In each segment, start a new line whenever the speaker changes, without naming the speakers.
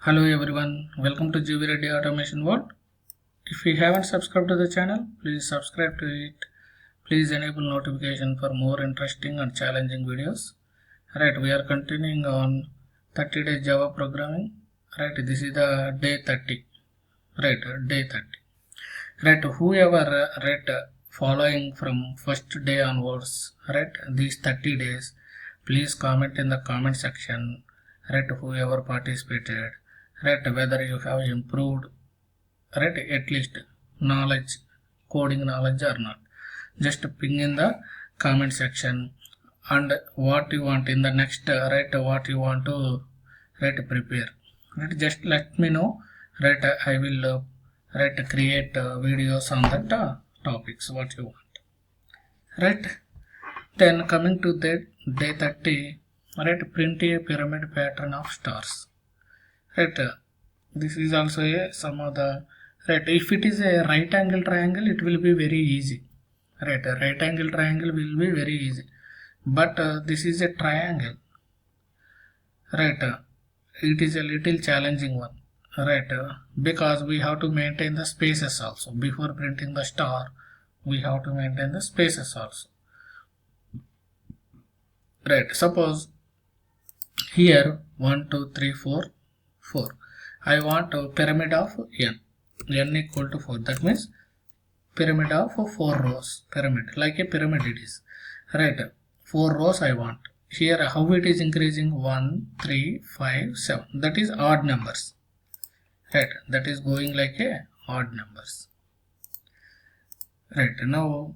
Hello everyone, welcome to GV Reddy Automation World. If you haven't subscribed to the channel, please subscribe to it. Please enable notification for more interesting and challenging videos. Right, we are continuing on 30 days Java programming. Right, this is the day 30. Right, day 30. Right, whoever following from first day onwards, right, these 30 days, please comment in the comment section. Right, whoever participated. Right, whether you have improved, right, at least knowledge, coding knowledge or not. Just ping in the comment section and what you want in the next, right, what you want to, right, prepare. Right, just let me know. Right, I will create videos on that topics what you want. Right, then coming to the day 30, right, print a pyramid pattern of stars. Right, this is also some of the, right, if it is a right angle triangle it will be very easy. Right, a right angle triangle will be very easy, but this is a triangle. Right, it is a little challenging one. Right, because we have to maintain the spaces also. Before printing the star we have to maintain the spaces also. Right, suppose here 1 2 3 4 4. I want a pyramid of n equal to 4. That means pyramid of 4 rows. Pyramid, like a pyramid it is. Right, 4 rows I want. Here how it is increasing? 1 3 5 7. That is odd numbers. Right, that is going like a odd numbers. Right, now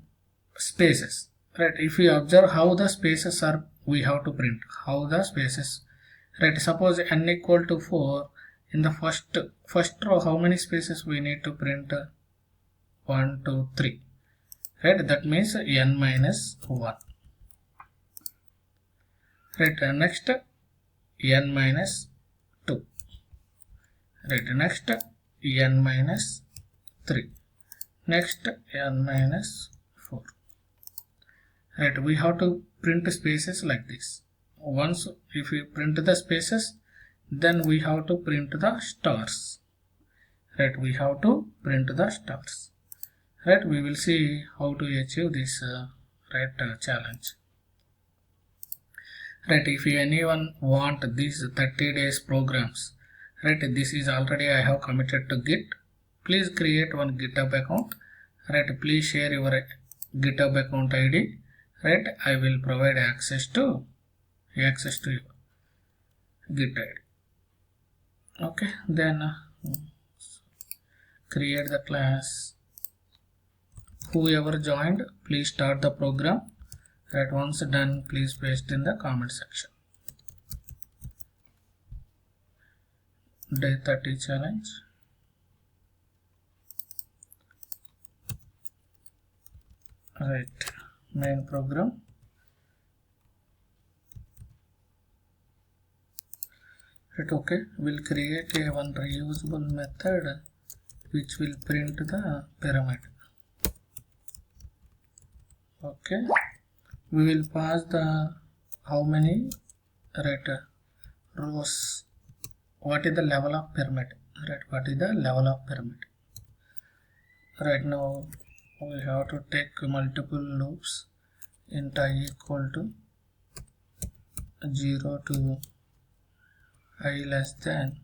spaces. Right, if you observe how the spaces are, we have to print how the spaces. Right, suppose n equal to 4. In the first row, how many spaces we need to print? 1 2 3. Right, that means n minus 1. Right, next n minus 2. Right, next n minus 3. Next n minus 4. Right, we have to print spaces like this. Once if we print the spaces, then we have to print the stars. Right, we have to print the stars. Right, we will see how to achieve this challenge. Right, if anyone want these 30 days programs, right, this is already I have committed to Git. Please create one GitHub account. Right, please share your GitHub account ID. Right, I will provide access to your Git ID. Okay, then create the class. Whoever joined, please start the program. Right, once done, please paste in the comment section. Day 30 challenge. Right, main program. Right, okay, we'll create a one reusable method which will print the pyramid. Okay, we will pass the how many rows, what is the level of pyramid. Right, what is the level of pyramid. Right, now we have to take multiple loops. Int I equal to 0 to I less than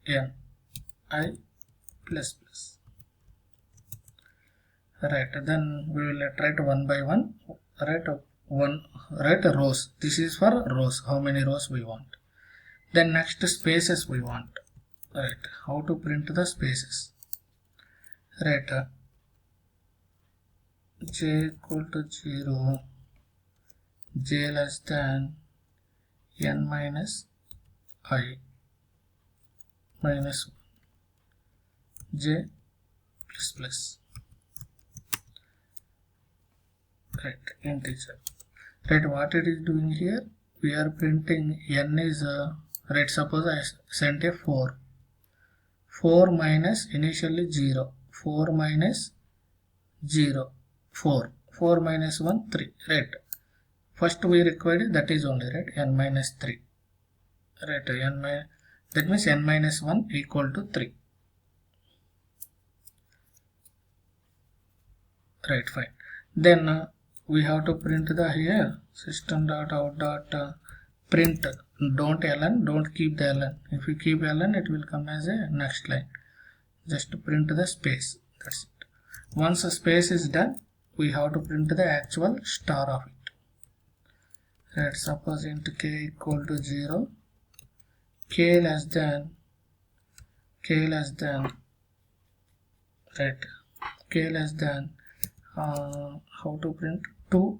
n I plus plus. Right, then we will try to one by one. Right, rows. This is for rows, how many rows we want. Then next spaces we want. Right, how to print the spaces. Right, j equal to 0, j less than n minus I minus 1, j plus plus. Right, integer. Right, what it is doing here? We are printing n is right, suppose I sent a 4. 4 minus initially 0. 4 minus 0. 4. 4 minus 1, 3. Right. First we required that is only, right, n minus 3. right? That means n minus 1 equal to 3. Right, fine. Then we have to print the here system.out.print don't ln, don't keep the ln. If you keep ln, it will come as a next line. Just to print the space. That's it. Once a space is done, we have to print the actual star of it. Right, suppose int k equal to 0, k less than right, k less than how to print 2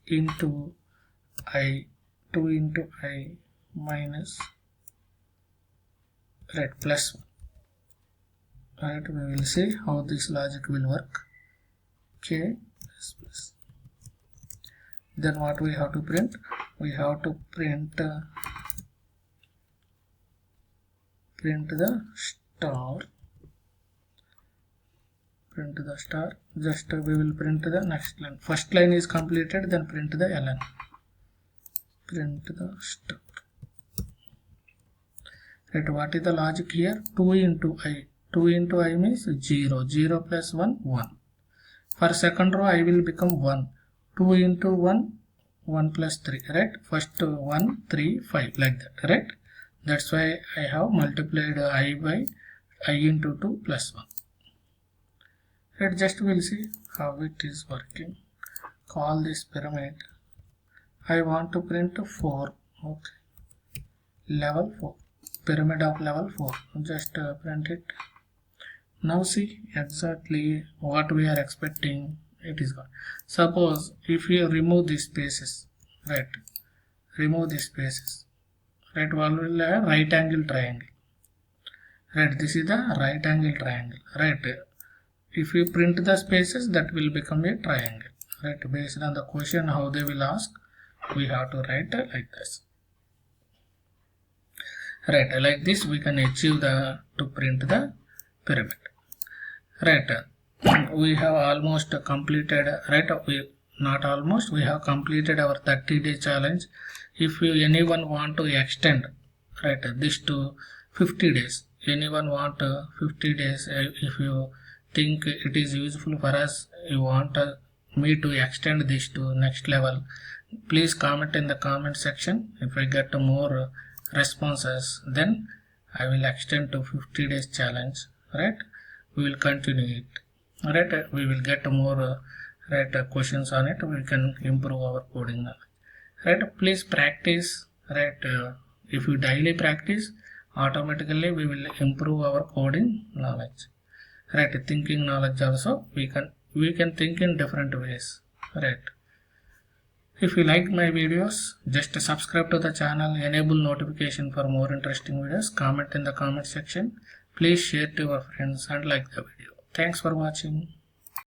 into I minus right plus 1. Right, we will see how this logic will work. K plus. Then what we have to print? We have to print the star. Print the star. Just we will print the next line. First line is completed, then print the ln. Print the star. Right, what is the logic here? 2 into I. 2 into I means 0. 0 plus 1, 1. For second row, I will become 1. 2 into 1, 1 plus 3. Right? First 1, 3, 5. Like that. Right? That's why I have multiplied I by I into 2 plus 1. Right? Just we'll see how it is working. Call this pyramid. I want to print 4. Okay. Level 4. Pyramid of level 4. Just print it. Now see exactly what we are expecting. It is gone. Suppose if you remove these spaces, right? Remove these spaces, right? One will have right angle triangle, right? This is the right angle triangle, right? If you print the spaces, that will become a triangle, right? Based on the question how they will ask, we have to write like this, right? Like this we can achieve to print the pyramid. Right, we have almost completed, right? Not almost, we have completed our 30-day challenge. If anyone want to extend, right, this to 50 days, anyone want 50 days, if you think it is useful for us, you want me to extend this to next level, please comment in the comment section. If I get more responses, then I will extend to 50 days challenge, right? We will continue it, right? We will get more questions on it. We can improve our coding knowledge, right? Please practice, right? If you daily practice, automatically we will improve our coding knowledge, right? Thinking knowledge also we can think in different ways, right? If you like my videos, just subscribe to the channel, enable notification for more interesting videos, comment in the comment section. Please share to your friends and like the video. Thanks for watching.